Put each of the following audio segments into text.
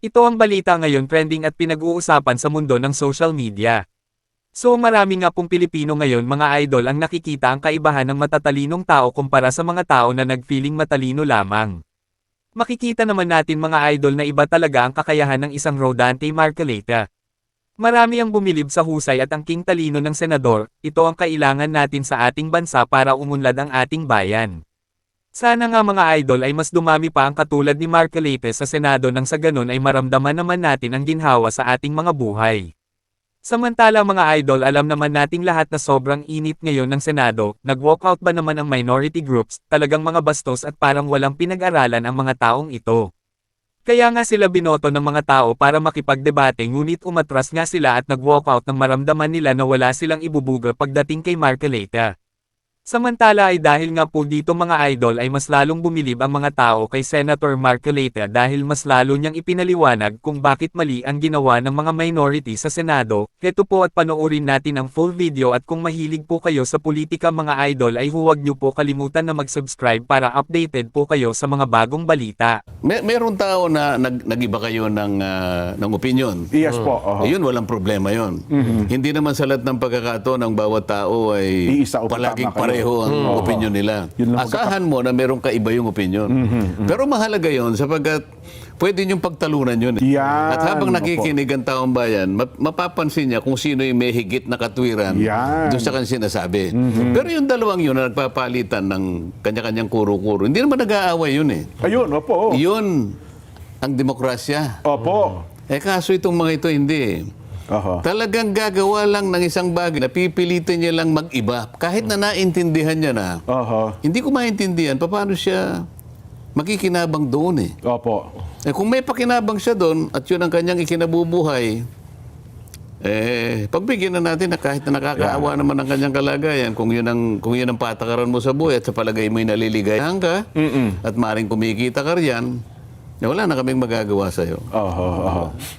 Ito ang balita ngayon trending at pinag-uusapan sa mundo ng social media. So marami nga pong Pilipino ngayon mga idol ang nakikita ang kaibahan ng matatalinong tao kumpara sa mga tao na nag-feeling matalino lamang. Makikita naman natin mga idol na iba talaga ang kakayahan ng isang Rodante Marcoleta. Marami ang bumilib sa husay at ang king talino ng senador, ito ang kailangan natin sa ating bansa para umunlad ang ating bayan. Sana nga mga idol ay mas dumami pa ang katulad ni Marcoleta sa Senado nang sa ganun ay maramdaman naman natin ang ginhawa sa ating mga buhay. Samantala mga idol alam naman nating lahat na sobrang init ngayon ng Senado, nag-walkout ba naman ang minority groups, talagang mga bastos at parang walang pinag-aralan ang mga taong ito. Kaya nga sila binoto ng mga tao para makipagdebate ngunit umatras nga sila at nag-walkout nang maramdaman nila na wala silang ibubuga pagdating kay Marcoleta. Samantala ay dahil nga po dito mga idol ay mas lalong bumilib ang mga tao kay Senator Marcoleta dahil mas lalo niyang ipinaliwanag kung bakit mali ang ginawa ng mga minority sa Senado. Heto po at panoorin natin ang full video at kung mahilig po kayo sa politika mga idol ay huwag niyo po kalimutan na mag-subscribe para updated po kayo sa mga bagong balita. Meron tao na nag-iba kayo ng opinion. Yes po. Yun, walang problema yun. Hindi naman sa lahat ng pagkakataon ng bawat tao ay Iisa o palaging tama kayo. pareho ang opinion nila. Yun lang Asahan mo na meron kaiba yung opinion. Pero mahalaga yun sapagkat pwede niyong pagtalunan yun. Yan, At habang opo. nakikinig ang taong bayan, mapapansin niya kung sino yung may higit na katwiran Yan. doon sa kanyang sinasabi. Pero yung dalawang yun na nagpapalitan ng kanya-kanyang kuro-kuro, hindi naman nag-aaway yun eh. Ayun, opo. Yun ang demokrasya. Opo. Kaso itong mga ito hindi. Talagang gagawa lang ng isang bagay, napipilitan niya lang mag-iba. Kahit na naintindihan niya na, hindi ko maintindihan, paano siya makikinabang doon eh. Opo. Kung may pakinabang siya doon, at yun ang kanyang ikinabubuhay, pagbigyan na natin na kahit na nakakaawa naman ang kanyang kalagayan, kung yun ang patakaran mo sa buhay at sa palagay mo'y naliligayahan ka, at maaaring kumikita ka riyan, wala na kaming magagawa sa'yo.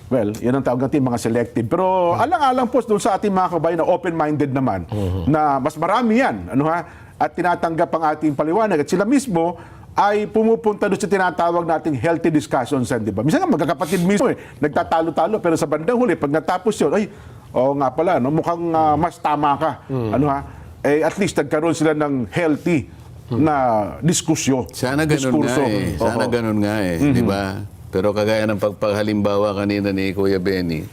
Well, yan ang tawag natin mga selective. Pero alang-alang po doon sa ating mga kabayan na open-minded naman, na mas marami yan, at tinatanggap ang ating paliwanag. At sila mismo ay pumupunta doon sa tinatawag nating healthy discussions, di ba? Minsan nga magkakapatid mismo nagtatalo-talo, pero sa bandang huli, pag natapos yun, nga pala, mukhang mas tama ka. At least nagkaroon sila ng healthy na diskusyo. Sana ganun nga eh. Sana ganun nga eh. Di ba? Pero kagaya ng pagpaghalimbawa kanina ni Kuya Benny,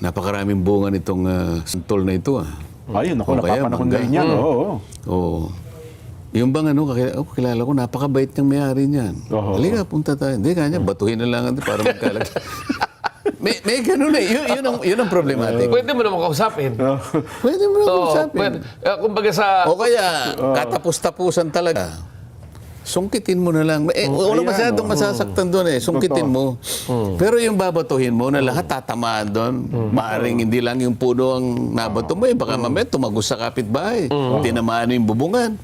napakaraming bunga nitong santol na ito. Ayun, ako napapanahon ngayon yan. Oo. Yung bang kilala ko, napakabait niyang may-ari niyan. Halika, punta tayo. Hindi kanya, batuhin na lang natin para magkalag. May ganun eh. Yun ang problematic. Pwede mo naman kausapin. Pwede mo naman usapin. Kumbaga sa... O kaya, katapos-tapusan talaga. Sungkitin mo na lang. Wala masyadong masasaktan doon eh. Sungkitin mo. Pero yung babatuhin mo na lahat tatamaan doon. Maaring hindi lang yung puno ang nabato mo eh. Baka mamaya tumagos sa kapitbahay. Tinamaan yung bubungan.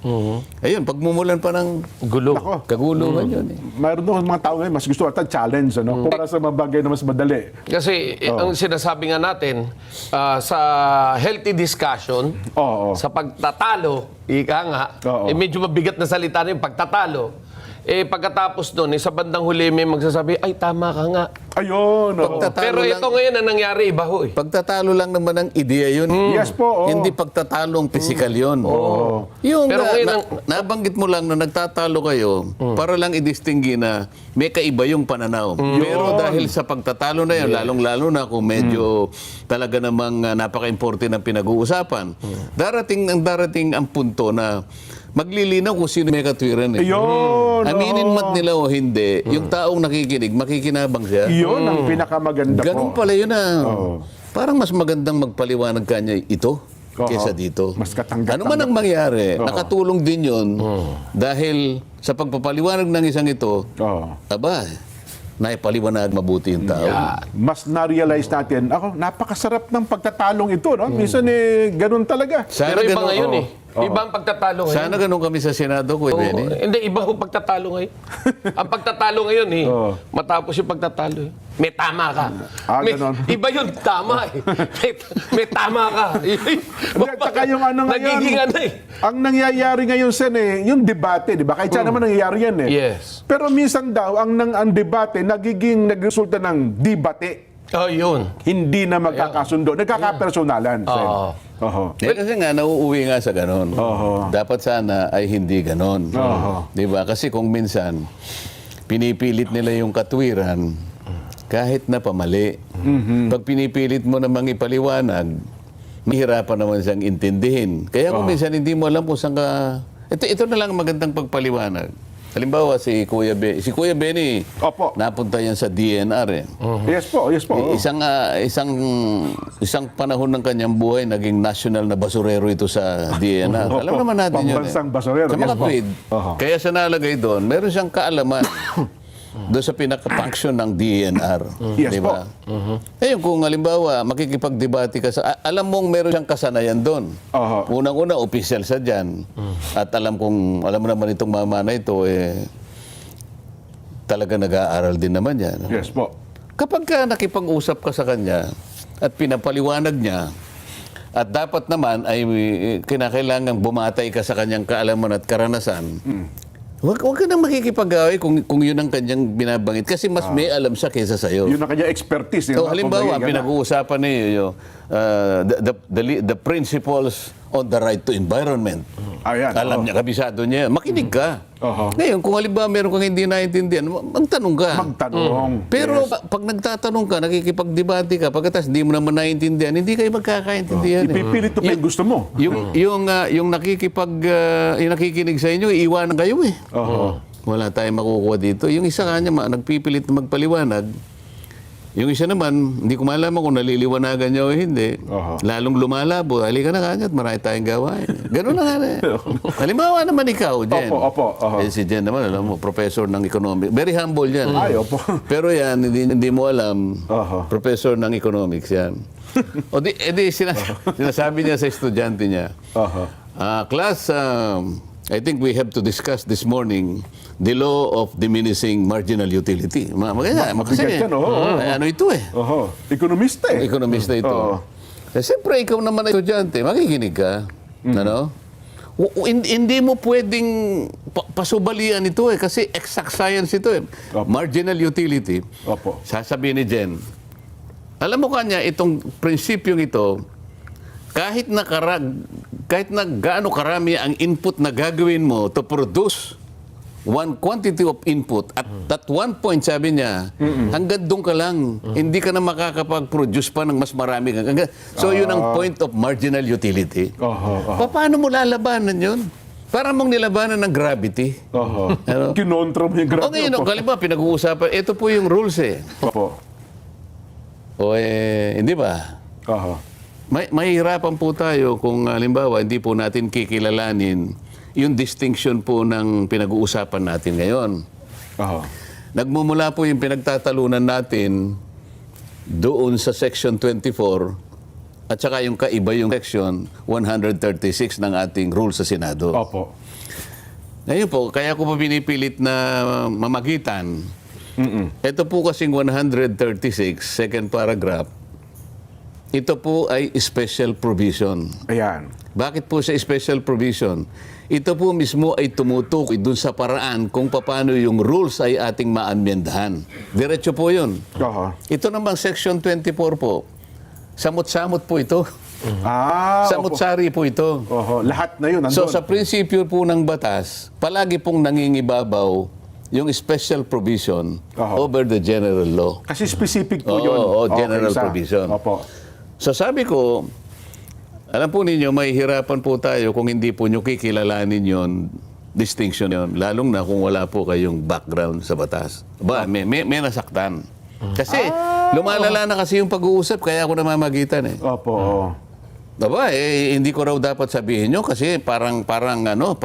Ayun, pagmumulan pa ng Gulo. kagulungan yun eh. Mayroon doon mga tao ngayon, mas gusto ata challenge, para sa mga bagay na mas madali. Kasi ang sinasabi nga natin, sa healthy discussion, sa pagtatalo, ika nga, medyo mabigat na salita na yung pagtatalo. Pagkatapos doon, sa bandang huli may magsasabi, ay tama ka nga. Ayun. Pero ito ngayon ang nangyari, iba ho eh. Pagtatalo lang naman ang ideya yun. Yes po. Hindi pagtatalong physical yun. Yung Pero nabanggit mo lang na nagtatalo kayo para lang idistinggi na may kaiba yung pananaw. Pero dahil sa pagtatalo na yun, lalong-lalo na kung medyo talaga namang napaka-importante ng pinag-uusapan, darating ang punto na maglilinaw kung sino may katwiran eh. Yun. Aminin mat nila o hindi, yung taong nakikinig, makikinabang siya. Yun ang pinakamaganda po. Ganun pala yun Parang mas magandang magpaliwanag kanya ito kesa dito. Mas katanggap. Ano man ang mangyari, nakatulong din yun dahil sa pagpapaliwanag ng isang ito, naipaliwanag mabuti yung tao. Mas na-realize natin, napakasarap ng pagtatalong ito. Minsan ganun talaga. Pero iba ngayon eh. Ibang pagtatalo ngayon. Sana ganun kami sa Senado, Kuya Oo, Benny. hindi, iba yung pagtatalo ngayon. Ang pagtatalo ngayon, matapos yung pagtatalo, may tama ka. Ganon. Iba yun, tama eh. May tama ka. Hindi, at saka yung ano ngayon, Nagiging ano eh. ang nangyayari ngayon, Sen, yung debate, di ba? Kahit saan naman nangyayari yan eh. Yes. Pero minsan daw, ang debate, nagresulta ng debate. Oh, yun. Hindi na magkakasundo. Nagkakapersonalan, Sen. Oho. Kasi nga, nauuwi nga sa ganon. Oho. Dapat sana ay hindi ganon. Oho. Di ba? Kasi kung minsan, pinipilit nila yung katwiran, kahit na pamali. Pag pinipilit mo namang ipaliwanag, mahirapan naman siyang intindihin. Kaya kung minsan hindi mo alam kung saan ka... Ito na lang ang magandang pagpaliwanag. Halimbawa, si Kuya Benny, Opo. napunta yan sa DNR eh. Yes po, yes po. Isang panahon ng kanyang buhay, naging national na basurero ito sa DNR. Opo. Alam naman natin yun. Pambansang basurero, Sa mga yes po. tweet. Oho. Kaya siya nalagay doon, meron siyang kaalaman doon sa pinaka-function ng DNR. Yes Di ba? Ngayon, kung halimbawa, makikipagdebate ka sa... Alam mong meron siyang kasanayan doon. Oho. Unang-una, official sa dyan. At alam mo naman itong mama na ito, talaga nag-aaral din naman yan. Yes po. Kapag ka nakipag-usap ka sa kanya at pinapaliwanag niya, at dapat naman ay kinakailangan bumatay ka sa kanyang kaalaman at karanasan, huwag ka nang makikipag-away kung yun ang kanyang binabangit. Kasi mas may alam siya kaysa sa'yo. Yun ang kanya expertise. So, halimbawa, pinag-uusapan niyo the principles on the right to environment. Ayan. Alam niya, kabisado niya. Makinig ka. Oho. Ngayon, kung halimbawa meron kang hindi naintindihan, magtanong ka. Magtanong. Pero Yes. pag nagtatanong ka, nakikipagdebate ka, pagkatapos hindi mo naman naintindihan, hindi kayo magkakaintindihan. Ipipilit mo pa yung gusto mo. Yung nakikinig sa inyo, iiwanan kayo eh. Oho. Wala tayong makukuha dito. Yung isa kanya, nagpipilit na magpaliwanag. Yung isa naman, hindi ko malaman kung naliliwanagan niya o hindi. Oho. Lalong lumalabo. Halika na kanya at marami tayong gawain. Ganun na nga eh. Halimbawa naman ikaw, Jen. Opo. Oho. Si Jen naman, alam mo, professor ng economics. Very humble yan. Ay, opo. Pero yan, hindi mo alam, Oho. professor ng economics yan. Sinasabi niya sa estudyante niya, Oho. class, I think we have to discuss this morning the law of diminishing marginal utility. Maganda. Mabigat yan, oo. Ano ito eh? Oho. Ekonomista eh. Ekonomista ito. Oo. Siyempre, ikaw naman na estudyante, makikinig ka. Ano? Hindi mo pwedeng pasubalian ito eh, kasi exact science ito eh. Opo. Marginal utility. Opo. Sasabihin ni Jen, alam mo kanya, itong prinsipyong ito, kahit na gaano karami ang input na gagawin mo to produce one quantity of input, at that one point, sabi niya, hanggang doon ka lang, hindi ka na makakapag-produce pa ng mas marami. So, yun ang point of marginal utility. Oho. Paano mo lalabanan yun? Para mong nilabanan ng gravity. Oho. Ano? Kinontra mo yung O grabe. ngayon, halimbawa, pinag-uusapan, ito po yung rules eh. Opo. O hindi ba? Oho. Mahihirapan po tayo kung halimbawa hindi po natin kikilalanin yung distinction po ng pinag-uusapan natin ngayon. Oho. Nagmumula po yung pinagtatalunan natin doon sa Section 24 at saka yung kaiba yung Section 136 ng ating rules sa Senado. Opo. Ngayon po, kaya ko pa pinipilit na mamagitan. Ito po kasing 136, second paragraph, ito po ay special provision. Ayan. Bakit po sa special provision? Ito po mismo ay tumutukoy dun sa paraan kung paano yung rules ay ating maamyendahan. Diretso po yun. Oho. Ito namang Section 24 po, samot-samot po ito. Opo. Samot-sari po ito. Oho. Lahat na yun, So nandun. sa prinsipyo po ng batas, palagi pong nangingibabaw yung special provision Oho. over the general law. Kasi specific po Oo, yun. oo, general sa- provision. Opo. So sabi ko, alam po ninyo, mahihirapan po tayo kung hindi po nyo kikilalanin yon, distinction yon, lalong na kung wala po kayong background sa batas. May nasaktan. Kasi lumalala na kasi yung pag-uusap, kaya ako namamagitan eh. Opo. oo. Hindi ko raw dapat sabihin nyo kasi parang anong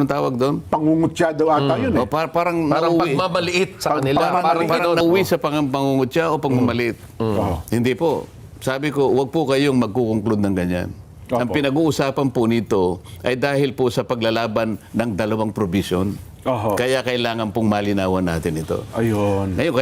tawag doon? Pangungutya daw ata yun eh. Parang Parang nauwi. pagmamaliit sa kanila. Parang Parang nauwi sa pangungutya o pagmamalit. Oo. Hindi po. Sabi ko, wag po kayong magkukonklud ng ganyan. Ang pinag-uusapan po nito ay dahil po sa paglalaban ng dalawang provision. Oho. Kaya kailangan pong malinawan natin ito. Ayun. Ngayon,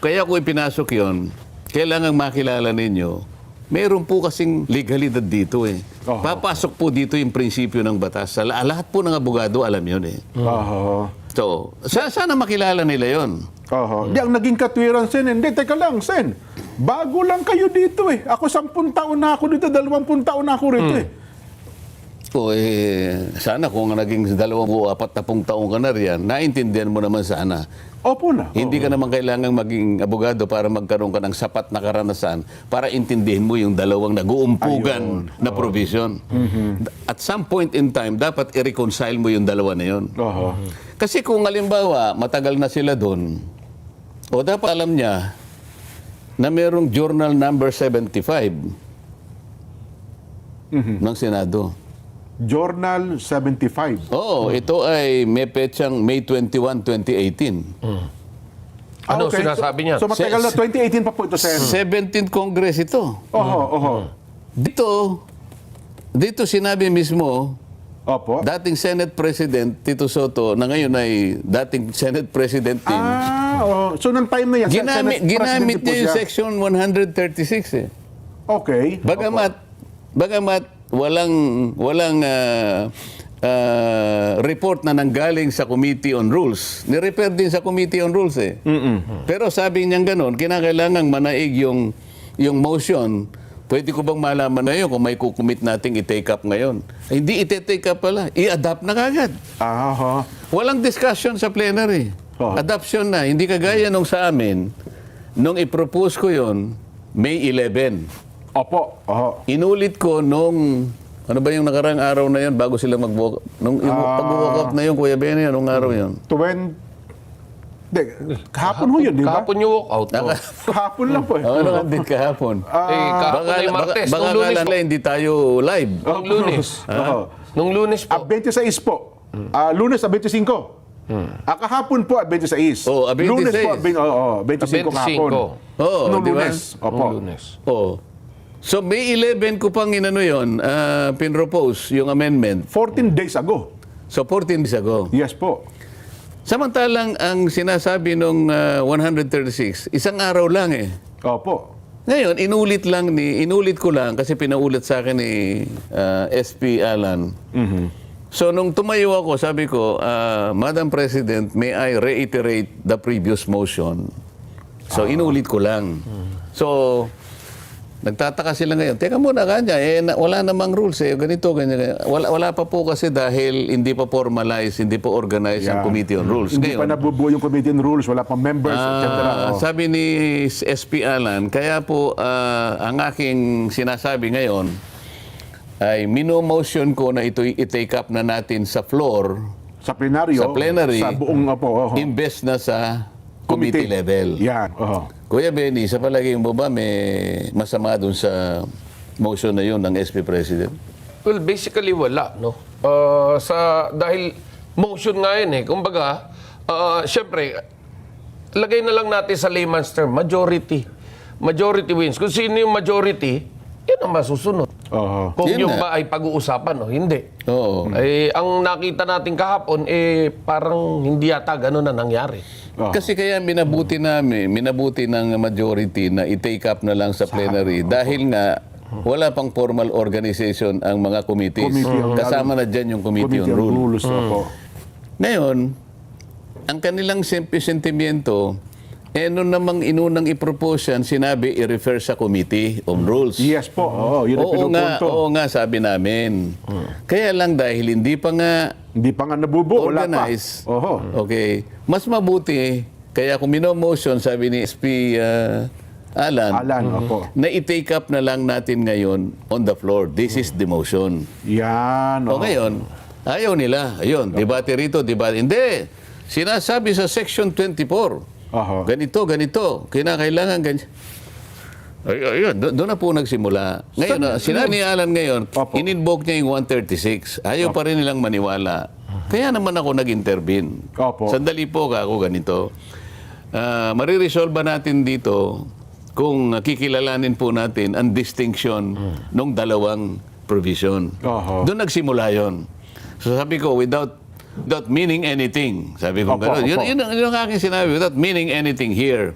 kaya ko ipinasok yon, kailangan makilala ninyo, meron po kasing legalidad dito eh. Oho. Papasok po dito yung prinsipyo ng batas. Lahat po ng abogado alam yun eh. Oho. So, sana makilala nila yon. Oho. Di, ang naging katwiran, Sen, hindi, teka lang, Sen. Bago lang kayo dito eh. Ako 10 taon na ako dito, 20 taon na ako rito eh. O sana kung naging 40 taong ka na riyan, naintindihan mo naman sana. Opo na. Hindi ka naman kailangang maging abogado para magkaroon ka ng sapat na karanasan para intindihin mo yung dalawang nag-uumpugan na provision. At some point in time, dapat i-reconcile mo yung dalawa na yun. Oho. Kasi kung halimbawa, matagal na sila doon, o dapat alam niya na merong journal number 75 ng Senado. Journal 75. Oo, ito ay may petsang May 21, 2018. Ano sinasabi niya? So matagal na, 2018 pa po ito, Sen. 17th Congress ito. Oho, oho. Dito sinabi mismo, Opo. dating Senate President Tito Soto, na ngayon ay dating Senate President din, So nung time na yan, Senate ginamit President po niya yung siya. Section 136 eh. Okay. Bagamat walang report na nanggaling sa Committee on Rules. Ni-refer din sa Committee on Rules eh. Pero sabi niya gano'n, kinakailangang manaig yung motion. Pwede ko bang malaman na yun kung may kukumit nating i-take up ngayon? Ay, hindi i-take up pala. I-adapt na kagad. Aha. Walang discussion sa plenary. Adoption na. Hindi kagaya nung sa amin, nung i-propose ko yon May 11. Opo. Oho. Inulit ko nung, ano ba yung nakarang araw na yun bago sila mag-walk? Nung pag-walk out na yun, Kuya Benny, anong araw yun? Kahapon ho yun, di ba? Kahapon yung walk out. Kahapon lang po eh. Ano nga din kahapon? Kahapon ay Martes. Baka Nung Lunes akala po. nila hindi tayo live. Nung Lunes. Oho. Nung Lunes po. 26 po. Lunes, 25. Kahapon po, 26. Oh, 26. Lunes po, 25 kahapon. Oo, Nung di ba? Lunes. Opo. Nung Lunes. Oo. So May 11 ko pang inano yun, pinropose yung amendment. 14 days ago. So 14 days ago. Yes po. Samantalang ang sinasabi nung 136, isang araw lang eh. Opo. Ngayon, inulit ko lang kasi pinaulit sa akin ni SP Alan. So nung tumayo ako, sabi ko, Madam President, may I reiterate the previous motion? So inulit ko lang. So nagtataka sila ngayon, teka muna kanya, wala namang rules eh, ganito, ganyan. Wala pa po kasi dahil hindi pa formalized, hindi pa organized ang Committee on Rules. Hindi pa nabubuo yung Committee on Rules, wala pang members, etc. Sabi ni SP Alan, kaya po ang aking sinasabi ngayon ay mino-motion ko na ito i-take up na natin sa floor, Sa plenaryo. sa plenary, Sa buong, opo. imbes na sa committee level. Yan. Oho. Kuya Benny, sa palagay mo ba may masama dun sa motion na yun ng SP President? Well, basically wala, no? Dahil motion nga yun eh. Kumbaga, syempre, lagay na lang natin sa layman's term, majority. Majority wins. Kung sino yung majority, yan ang masusunod. Oho. Kung Yun yung na. ba ay pag-uusapan o hindi. Oo. Ang nakita natin kahapon, parang hindi yata gano'n na nangyari. Kasi kaya minabuti ng majority na i-take up na lang sa plenary dahil nga wala pang formal organization ang mga committees. Kasama na dyan yung Committee on Rules. Opo. Ngayon, ang kanilang sentimiento, nung namang inunang i-propose yan, sinabi i-refer sa Committee on Rules. Yes po. Yun ang pinupunto. Oo nga, sabi namin. Kaya lang dahil hindi pa nga Hindi pa nga nabubuo. Wala pa. organized. Oho. Okay. Mas mabuti, kaya kung mino-motion, sabi ni SP Alan, Opo. na i-take up na lang natin ngayon on the floor. This is the motion. Yan. O ngayon, ayaw nila. Ayun, debate rito, debate. Hindi. Sinasabi sa Section 24, Oho. ganito, kinakailangan ganyan. Ayun, doon na po nagsimula. Ngayon, sinabi ni Alan ngayon, Opo. in-invoke niya yung 136. Ayaw pa rin nilang maniwala. Kaya naman ako nag-intervene. Opo. Sandali po ako ganito. Mariresolve ba natin dito kung kikilalanin po natin ang distinction ng dalawang provision. Oho. Doon nagsimula yon. So sabi ko, without meaning anything. Sabi ko, Opo, gano'n. opo. Yun ang aking sinabi, without meaning anything here.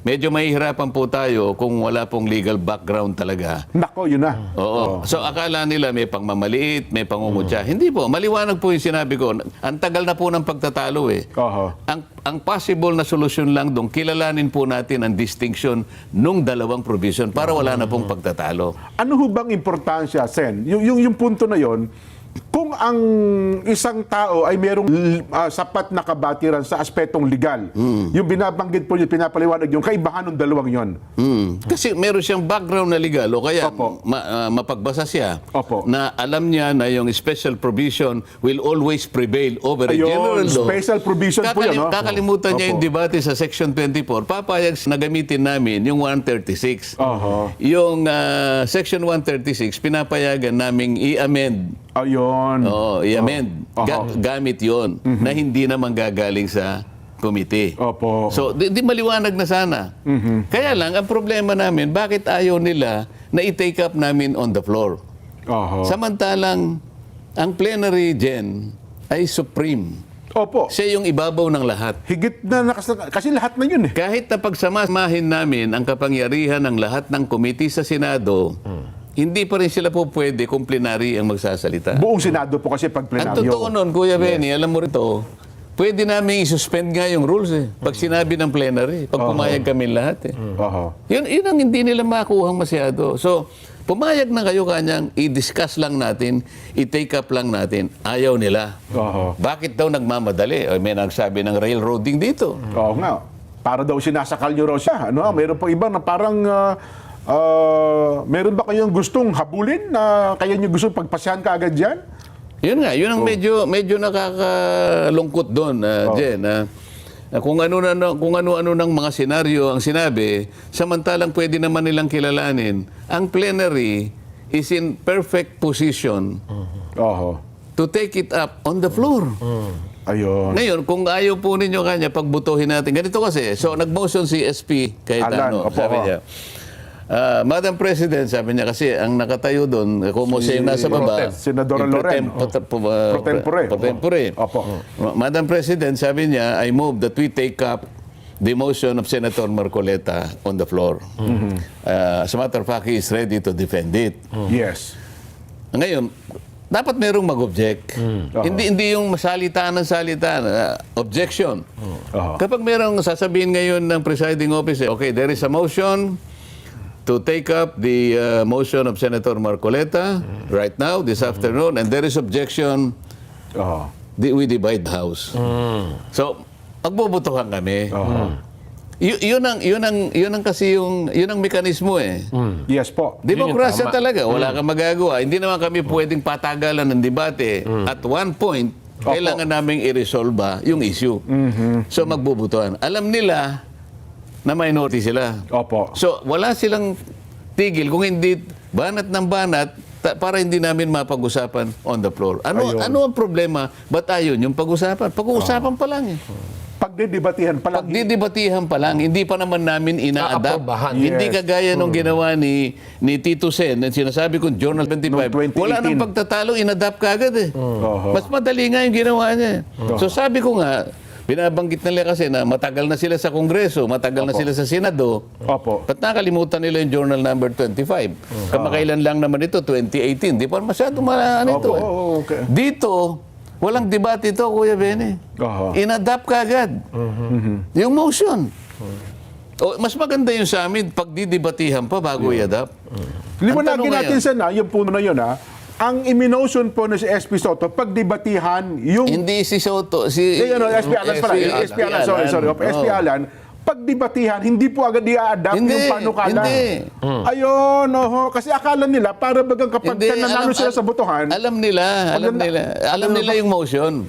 Medyo mahihirapan po tayo kung wala pong legal background talaga. Nako, yun na. Oo. So akala nila may pangmamaliit, may pangungutya. Hindi po, maliwanag po yung sinabi ko. Ang tagal na po ng pagtatalo eh. Oho. Ang possible na solusyon lang doon, kilalanin po natin ang distinction nung dalawang provision para wala na pong pagtatalo. Ano ho bang importansya, Sen? Yung punto na yon, kung ang isang tao ay merong sapat na kabatiran sa aspetong legal, yung binabanggit po yung pinapaliwanag yung kaibahan ng dalawang yon. Kasi meron siyang background na legal o kaya Opo. mapagbasa siya Opo. na alam niya na yung special provision will always prevail over a Ayun, general law. special provision po yun, no? Kakalimutan niya Opo. yung debate sa Section 24. Papayag na gamitin namin yung 136. Oho. Yung Section 136, pinapayagan naming i-amend. Ayun. Oo, i-amend. Oho. Gamit yon na hindi naman gagaling sa committee. Opo. So, di maliwanag na sana. Kaya lang, ang problema namin, bakit ayaw nila na i-take up namin on the floor? Oho. Samantalang, ang plenary, Jen, ay supreme. Opo. Siya yung ibabaw ng lahat. Higit na kasi lahat na yun eh. Kahit na pagsamahin namin ang kapangyarihan ng lahat ng committee sa Senado, hindi pa rin sila po pwede kung plenary ang magsasalita. Buong Senado po kasi pag Ang plenaryo. totoo nun, Kuya Benny, alam mo rito, pwede namin i-suspend nga yung rules eh. Pag sinabi ng plenary, pag pumayag kami lahat eh. Oho. Yun ang hindi nila makuhang masyado. So, pumayag na kayo kanyang, i-discuss lang natin, i-take up lang natin. Ayaw nila. Oho. Bakit daw nagmamadali? O, may nagsabi ng railroading dito. Oo nga. Para daw sinasakal nyo raw siya. Ano, mayroon pa iba na parang meron ba kayong gustong habulin na kaya nyo gusto pagpasyahan ka agad dyan? Yun nga, yun ang medyo nakakalungkot doon, Jen. Kung ano-ano ng mga senaryo ang sinabi, samantalang pwede naman nilang kilalanin, ang plenary is in perfect position Oho. to take it up on the floor. Ayun. Ngayon, kung ayaw po ninyo kanya, pagbutuhin natin. Ganito kasi, so nag-motion si SP Cayetano, Alan, opo, sabi niya. Madam President, sabi niya kasi ang nakatayo doon, kung siya yung nasa baba, Senadora yung Loren, pro tempore. tempore. Opo. Madam President, sabi niya, I move that we take up the motion of Senator Marcoleta on the floor. As a matter of fact, he is ready to defend it. Yes. Ngayon, dapat merong mag-object. Hindi yung masalitaan ng salitaan. Objection. Oho. Kapag merong sasabihin ngayon ng presiding officer, okay, there is a motion to take up the motion of Senator Marcoleta right now, this afternoon, and there is objection, Oho. we divide the House. So, magbubutuhan kami. Oho. Yun ang kasi yun ang mekanismo eh. Yes po. Demokrasya talaga, wala kang magagawa. Hindi naman kami pwedeng patagalan ng debate. At one point, kailangan naming i-resolve yung issue. So magbubutuhan. Alam nila na minority sila. Opo. So wala silang tigil kung hindi banat ng banat para hindi namin mapag-usapan on the floor. Ayun. Ano ang problema? Ba't ayun yung pag-usapan? Pag-uusapan pa lang eh. Pagdidebatihan pa lang. Pagdidebatihan pa lang, hindi pa naman namin ina-adapt. Aaprobahan. Hindi Yes. kagaya nung ginawa ni Tito Sen, na sinasabi kong Journal 25. Noong 2018. Wala nang pagtatalo, in-adapt kagad eh. Oho. Mas madali nga yung ginawa niya. So sabi ko nga, binabanggit nila kasi na matagal na sila sa Kongreso, matagal na sila sa Senado. Opo. Ba't nakalimutan nila yung Journal number 25? Kamakailan lang naman ito, 2018. Di pa masyado ito Opo, eh. okay. Dito, walang debate ito, Kuya Benny. Oho. In-adapt kagad. Yung motion. O, mas maganda yung sa amin, pag didebatihan pa bago i-adapt. Liwanagin tanong natin ngayon, sa yung puno na yun ang iminotion po na si SP Soto, pagdebatihan yung... Hindi si Soto, si... SP Alan pala. SP Alan, sorry. SP Alan, pagdebatihan, hindi po agad i-adapt Hindi, yung panukala. hindi. Ayun, kasi akala nila, para bagang kapag nanalo sila sa botohan, Alam nila yung motion.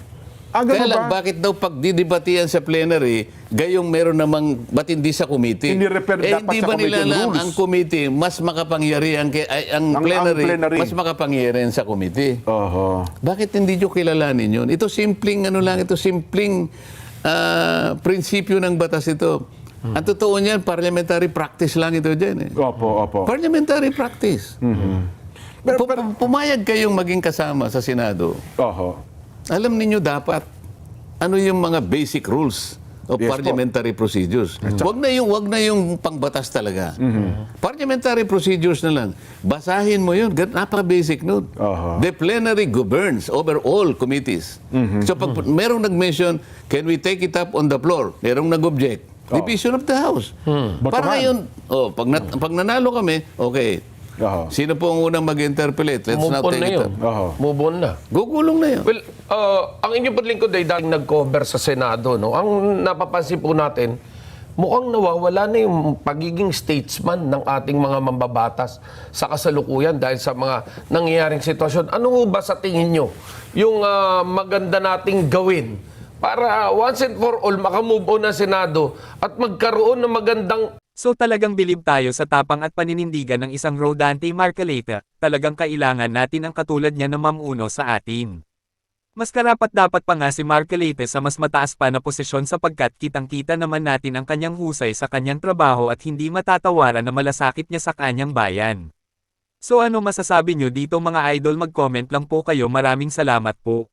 ganun Kaya lang, ba? bakit daw pag didebatihan sa plenary, gayong meron namang, ba't hindi sa committee? Ini-refer dapat hindi sa ba nila committee alam, rules? ang committee, mas makapangyarihan, ang plenary, plenary. mas makapangyarihan sa committee. Oho. Bakit hindi nyo kilalanin yun? Ito simpleng, prinsipyo ng batas ito. Ang totoo niyan, parliamentary practice lang ito dyan eh. Opo. Parliamentary practice. Pumayag kayong maging kasama sa Senado. Oho. Alam ninyo dapat ano yung mga basic rules of Yes po. parliamentary procedures. Wag na yung pangbatas talaga. Parliamentary procedures na lang. Basahin mo yun. Napaka-basic nun. Aha. The plenary governs over all committees. So pag merong nag-mention, can we take it up on the floor? Merong nag-object. Division of the House. Para Botohan. ngayon, pag nanalo kami, okay. Oho. Sino po ang unang mag-interpolate? Let's Move now on take na it yun. up. Oho. Move on na. Gugulong na yun. Well, ang inyong lingkod ay dahil nag-cover sa Senado, no? Ang napapansin po natin, mukhang nawawala na yung pagiging statesman ng ating mga mambabatas sa kasalukuyan dahil sa mga nangyayaring sitwasyon. Ano ba sa tingin nyo yung maganda nating gawin para once and for all makamove on ng Senado at magkaroon ng magandang So talagang bilib tayo sa tapang at paninindigan ng isang Rodante Marcoleta, talagang kailangan natin ang katulad niya na mamuno sa atin. Mas karapat-dapat pa nga si Marcoleta sa mas mataas pa na posisyon sapagkat kitang-kita naman natin ang kanyang husay sa kanyang trabaho at hindi matatawaran na malasakit niya sa kanyang bayan. So ano masasabi nyo dito mga idol, mag-comment lang po kayo, maraming salamat po.